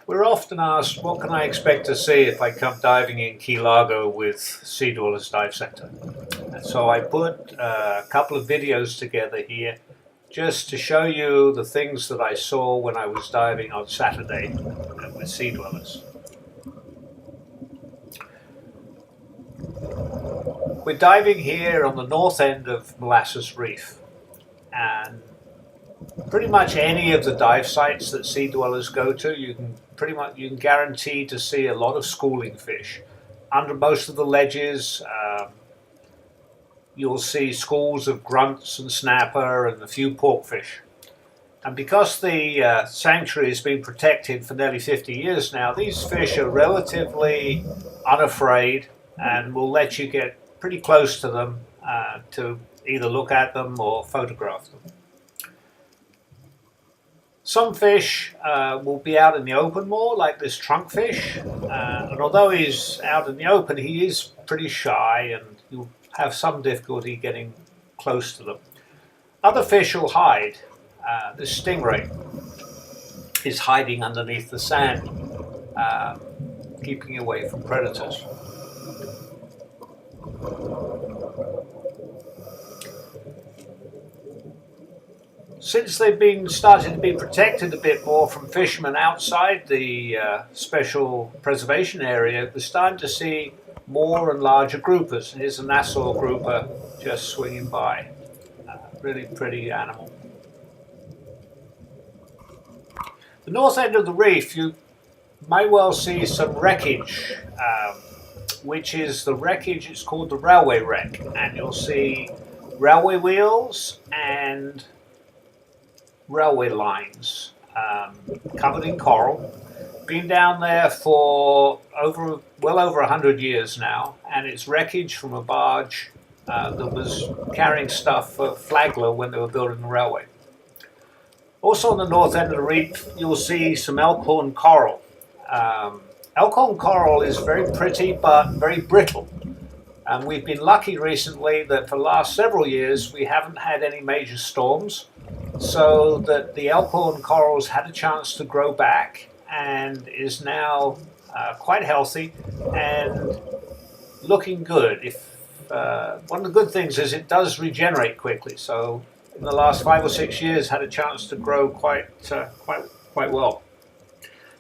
We're often asked, what can I expect to see if I come diving in Key Largo with Sea Dwellers Dive Center? And so I put a couple of videos together here just to show you the things that I saw when I was diving on Saturday with Sea Dwellers. We're diving here on the north end of Molasses Reef, and pretty much any of the dive sites that sea dwellers go to, you can guarantee to see a lot of schooling fish. Under most of the ledges, you'll see schools of grunts and snapper and a few porkfish. And because the sanctuary has been protected for nearly 50 years now, these fish are relatively unafraid and will let you get pretty close to them to either look at them or photograph them. Some fish will be out in the open more, like this trunkfish, and although he's out in the open, he is pretty shy and you'll have some difficulty getting close to them. Other fish will hide. This stingray is hiding underneath the sand, keeping away from predators. Since they've been starting to be protected a bit more from fishermen outside the special preservation area, we're starting to see more and larger groupers. Here's a Nassau grouper just swinging by. Really pretty animal. The north end of the reef, you might well see some wreckage, which is the wreckage, it's called the railway wreck, and you'll see railway wheels and railway lines covered in coral. Been down there for well over 100 years now, and it's wreckage from a barge that was carrying stuff for Flagler when they were building the railway. Also on the north end of the reef, you'll see some elkhorn coral. Elkhorn coral is very pretty but very brittle, and we've been lucky recently that for the last several years we haven't had any major storms, so that the elkhorn corals had a chance to grow back and is now quite healthy and looking good. One of the good things is it does regenerate quickly, so in the last 5 or 6 years had a chance to grow quite well.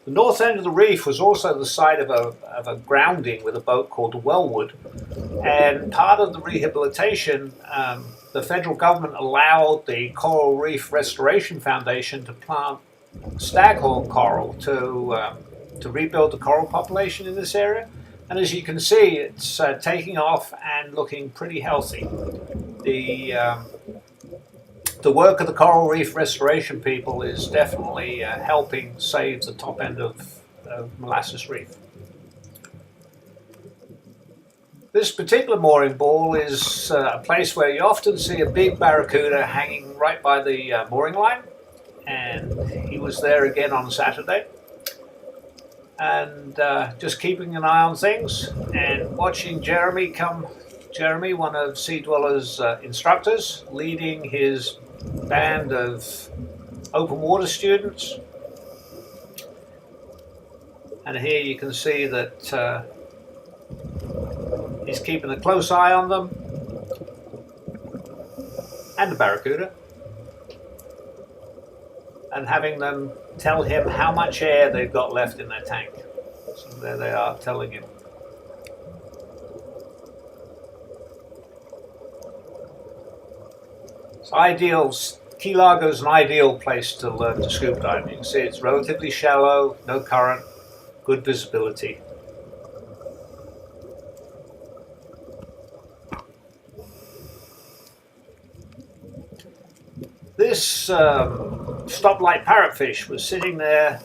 The north end of the reef was also the site of a grounding with a boat called the Wellwood, and part of the rehabilitation, the federal government allowed the Coral Reef Restoration Foundation to plant staghorn coral to rebuild the coral population in this area. And as you can see, it's taking off and looking pretty healthy. The work of the Coral Reef Restoration people is definitely helping save the top end of Molasses Reef. This particular mooring ball is a place where you often see a big barracuda hanging right by the mooring line, and he was there again on Saturday. And just keeping an eye on things and watching Jeremy, one of Sea Dwellers' instructors, leading his band of open water students. And here you can see that he's keeping a close eye on them and the barracuda, and having them tell him how much air they've got left in their tank. So there they are telling him. It's ideal. Key Largo is an ideal place to learn to scuba dive. You can see it's relatively shallow, no current, good visibility. This stoplight parrotfish was sitting there,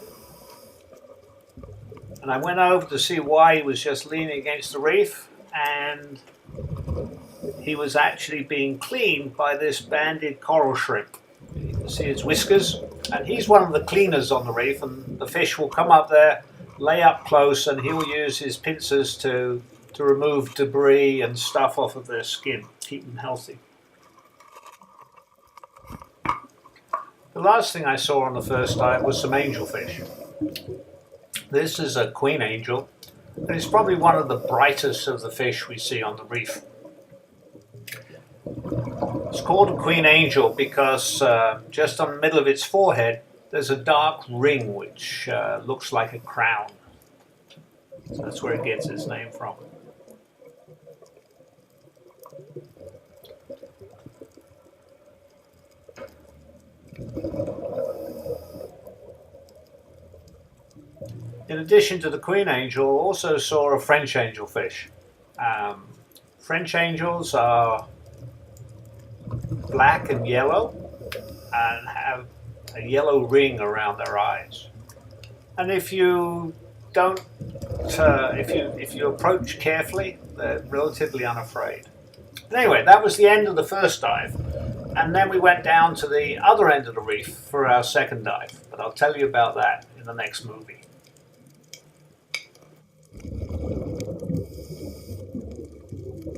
and I went over to see why he was just leaning against the reef, and he was actually being cleaned by this banded coral shrimp. You can see his whiskers, and he's one of the cleaners on the reef, and the fish will come up there, lay up close, and he'll use his pincers to remove debris and stuff off of their skin, keep them healthy. The last thing I saw on the first dive was some angelfish. This is a queen angel, and it's probably one of the brightest of the fish we see on the reef. It's called a queen angel because just on the middle of its forehead there's a dark ring which looks like a crown. So that's where it gets its name from. In addition to the queen angel, also saw a French angelfish. French angels are black and yellow and have a yellow ring around their eyes. And if you don't, if you approach carefully, they're relatively unafraid. But anyway, that was the end of the first dive, and then we went down to the other end of the reef for our second dive. But I'll tell you about that in the next movie.